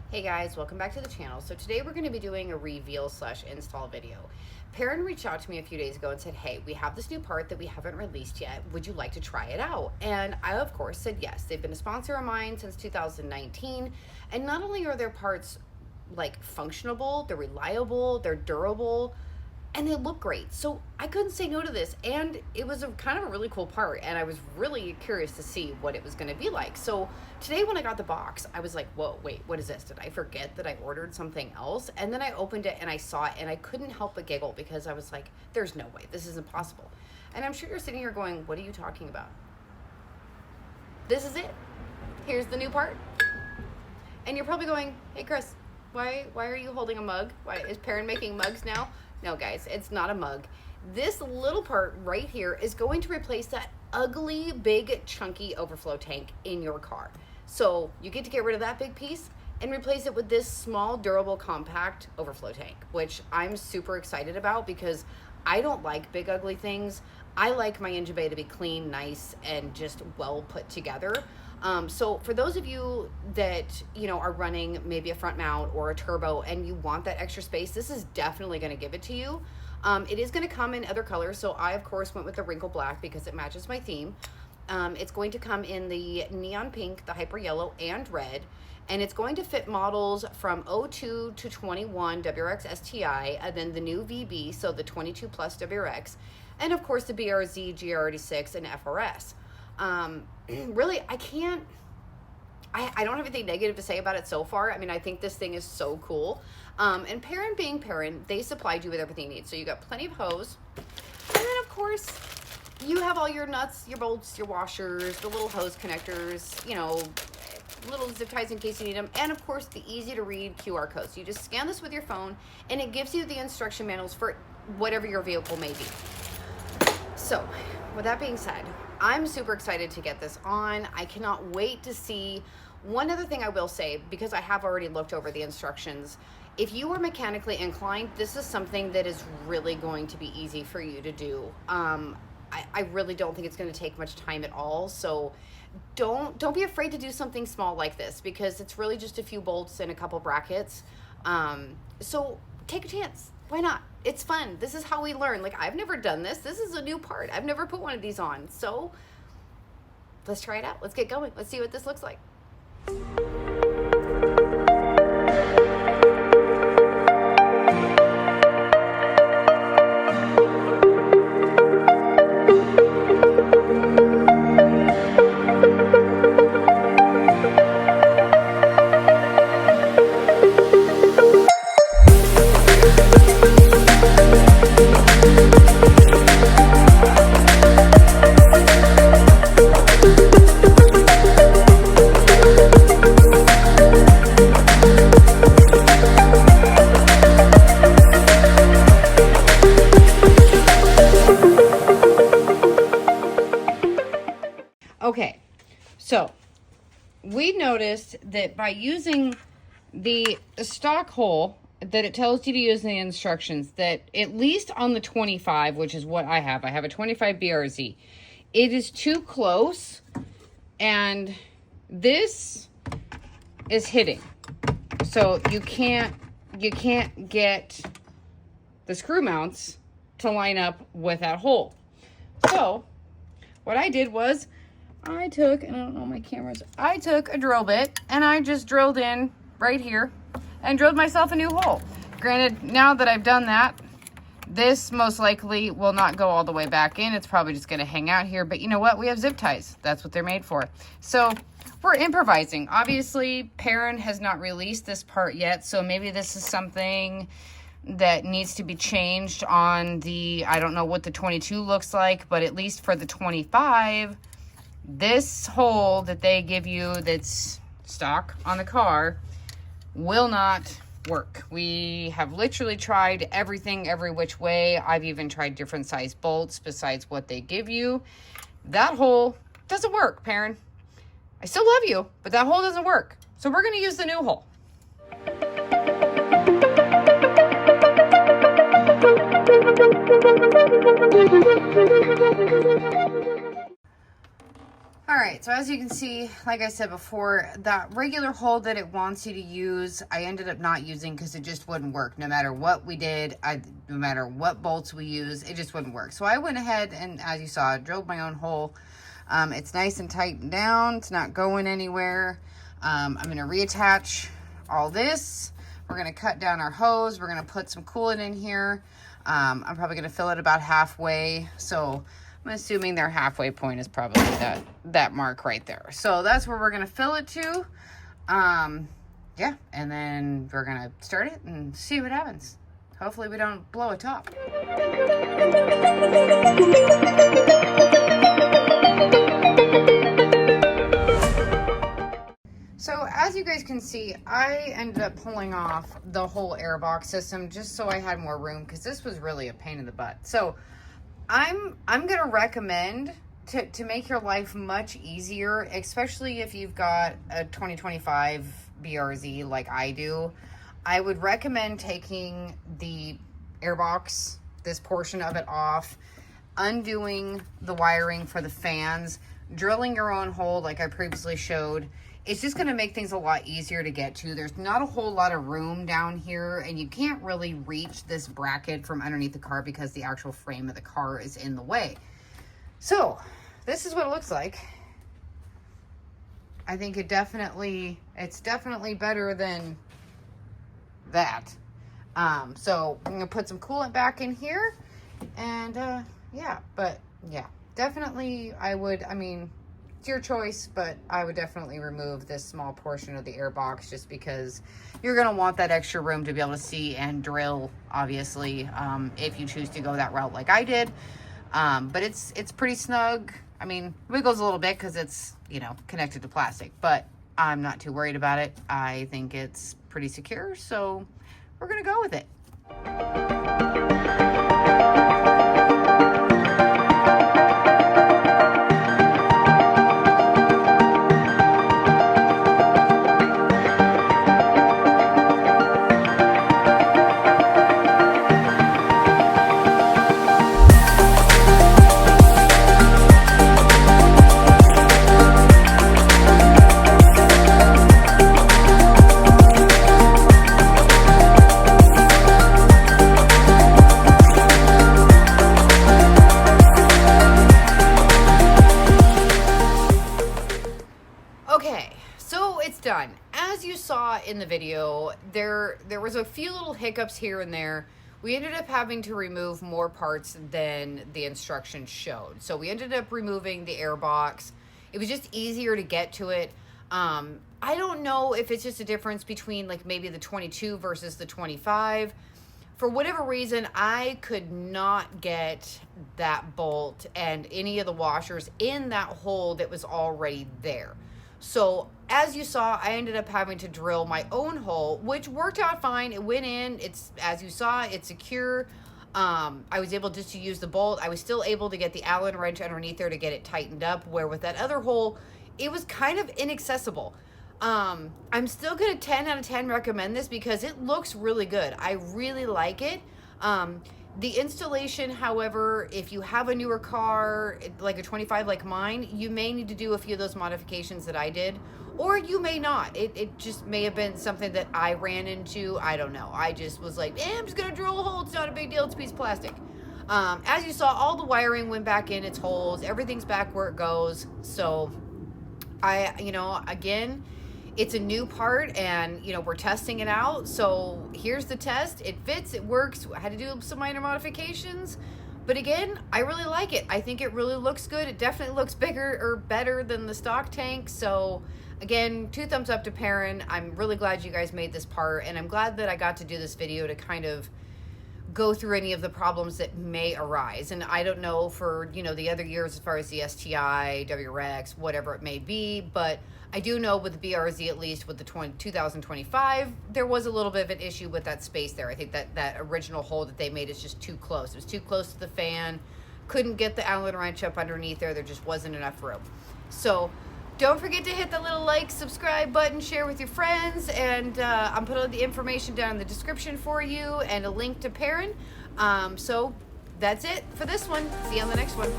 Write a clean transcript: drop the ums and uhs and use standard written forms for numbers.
Hey guys, welcome back to the channel. So today we're going to be doing a reveal slash install video. Perrin reached out to me a few days ago and said, hey, we have this new part that we haven't released yet. Would you like to try it out? And I, of course, said yes. They've been a sponsor of mine since 2019. And not only are their parts like functionable, they're reliable, they're durable, and they look great. So I couldn't say no to this. And it was a kind of a really cool part. And I was really curious to see what it was going to be like. So today when I got the box, I was like, whoa, wait, what is this? Did I forget that I ordered something else? And then I opened it and I saw it and I couldn't help but giggle because I was like, there's no way, this is impossible. And I'm sure you're sitting here going, what are you talking about? This is it. Here's the new part. And you're probably going, hey Chris, why are you holding a mug? Why is Perrin making mugs now? No guys, it's not a mug. This little part right here is going to replace that ugly, big, chunky overflow tank in your car. So you get to get rid of that big piece and replace it with this small, durable, compact overflow tank, which I'm super excited about because I don't like big, ugly things. I like my engine bay to be clean, nice, and just well put together. So for those of you that, are running maybe a front mount or a turbo and you want that extra space, this is definitely going to give it to you. It is going to come in other colors. So I, of course, went with the wrinkle black because it matches my theme. It's going to come in the neon pink, the hyper yellow, and red. And it's going to fit models from 02 to 21 WRX STI, and then the new VB, so the 22 plus WRX, and of course the BRZ, GR86, and FRS. Really, I don't have anything negative to say about it so far. I mean, I think this thing is so cool. And Perrin being Perrin, they supplied you with everything you need. So you got plenty of hose. And then, of course, you have all your nuts, your bolts, your washers, the little hose connectors, little zip ties in case you need them. And, of course, the easy-to-read QR codes. You just scan this with your phone, and it gives you the instruction manuals for whatever your vehicle may be. So, with that being said, I'm super excited to get this on. I cannot wait to see. One other thing I will say, because I have already looked over the instructions, if you are mechanically inclined, this is something that is really going to be easy for you to do. I really don't think it's going to take much time at all. So don't be afraid to do something small like this because it's really just a few bolts and a couple brackets. So take a chance. Why not? It's fun. This is how we learn. Like, I've never done this. This is a new part. I've never put one of these on. So let's try it out. Let's get going. Let's see what this looks like. Okay, so we noticed that by using the stock hole that it tells you to use in the instructions, that at least on the 25, which is what I have a 25 BRZ, it is too close and this is hitting. So you can't get the screw mounts to line up with that hole. So what I did was I took a drill bit and I just drilled in right here and drilled myself a new hole. Granted, now that I've done that, this most likely will not go all the way back in. It's probably just going to hang out here. But you know what? We have zip ties. That's what they're made for. So we're improvising. Obviously, Perrin has not released this part yet. So maybe this is something that needs to be changed on the, I don't know what the 22 looks like, but at least for the 25, this hole that they give you that's stock on the car will not work. We have literally tried everything every which way. I've even tried different size bolts besides what they give you. That hole doesn't work, Perrin. I still love you, but that hole doesn't work. So we're going to use the new hole. All right, so as you can see, like I said before, that regular hole that it wants you to use, I ended up not using because it just wouldn't work. No matter what we did, no matter what bolts we use, it just wouldn't work. So I went ahead and, as you saw, drilled my own hole. It's nice and tightened down. It's not going anywhere. I'm going to reattach all this. We're going to cut down our hose. We're going to put some coolant in here. I'm probably going to fill it about halfway. So I'm assuming their halfway point is probably that mark right there. So that's where we're going to fill it to. Yeah, and then we're going to start it and see what happens. Hopefully we don't blow a top. So as you guys can see, I ended up pulling off the whole airbox system just so I had more room, because this was really a pain in the butt. So I'm gonna recommend to make your life much easier, especially if you've got a 2025 BRZ like I do. I would recommend taking the airbox, this portion of it off, undoing the wiring for the fans, drilling your own hole like I previously showed. It's just going to make things a lot easier to get to. There's not a whole lot of room down here, and you can't really reach this bracket from underneath the car because the actual frame of the car is in the way. So this is what it looks like. I think it's definitely better than that. So I'm going to put some coolant back in here, and yeah, definitely I mean, it's your choice, but I would definitely remove this small portion of the airbox just because you're going to want that extra room to be able to see and drill, obviously, if you choose to go that route like I did. But it's pretty snug. I mean, wiggles a little bit because it's, you know, connected to plastic, but I'm not too worried about it. I think it's pretty secure, so we're going to go with it. Okay, so it's done. As you saw in the video, there was a few little hiccups here and there. We ended up having to remove more parts than the instructions showed. So we ended up removing the airbox. It was just easier to get to it. I don't know if it's just a difference between like maybe the 22 versus the 25. For whatever reason, I could not get that bolt and any of the washers in that hole that was already there. So as you saw, I ended up having to drill my own hole, which worked out fine. It went in. It's, as you saw, it's secure. I was able just to use the bolt. I was still able to get the Allen wrench underneath there to get it tightened up, where with that other hole, it was kind of inaccessible. I'm still going to 10 out of 10 recommend this because it looks really good. I really like it. The installation, however, if you have a newer car, like a 25 like mine, you may need to do a few of those modifications that I did, or you may not. It just may have been something that I ran into. I don't know. I just was like, I'm just going to drill a hole. It's not a big deal. It's a piece of plastic. As you saw, all the wiring went back in its holes. Everything's back where it goes. So again, it's a new part, and we're testing it out. So here's the test. It fits, it works. I had to do some minor modifications, but again, I really like it. I think it really looks good. It definitely looks bigger or better than the stock tank. So again, 2 thumbs up to Perrin. I'm really glad you guys made this part, and I'm glad that I got to do this video to kind of go through any of the problems that may arise. And I don't know for the other years as far as the STI, WRX, whatever it may be, but I do know with the BRZ, at least with the 2025, there was a little bit of an issue with that space there. I think that original hole that they made is just too close. It was too close to the fan. Couldn't get the Allen wrench up underneath there. There just wasn't enough room. So don't forget to hit the little like, subscribe button, share with your friends, and I'm putting the information down in the description for you and a link to Perrin. So that's it for this one. See you on the next one.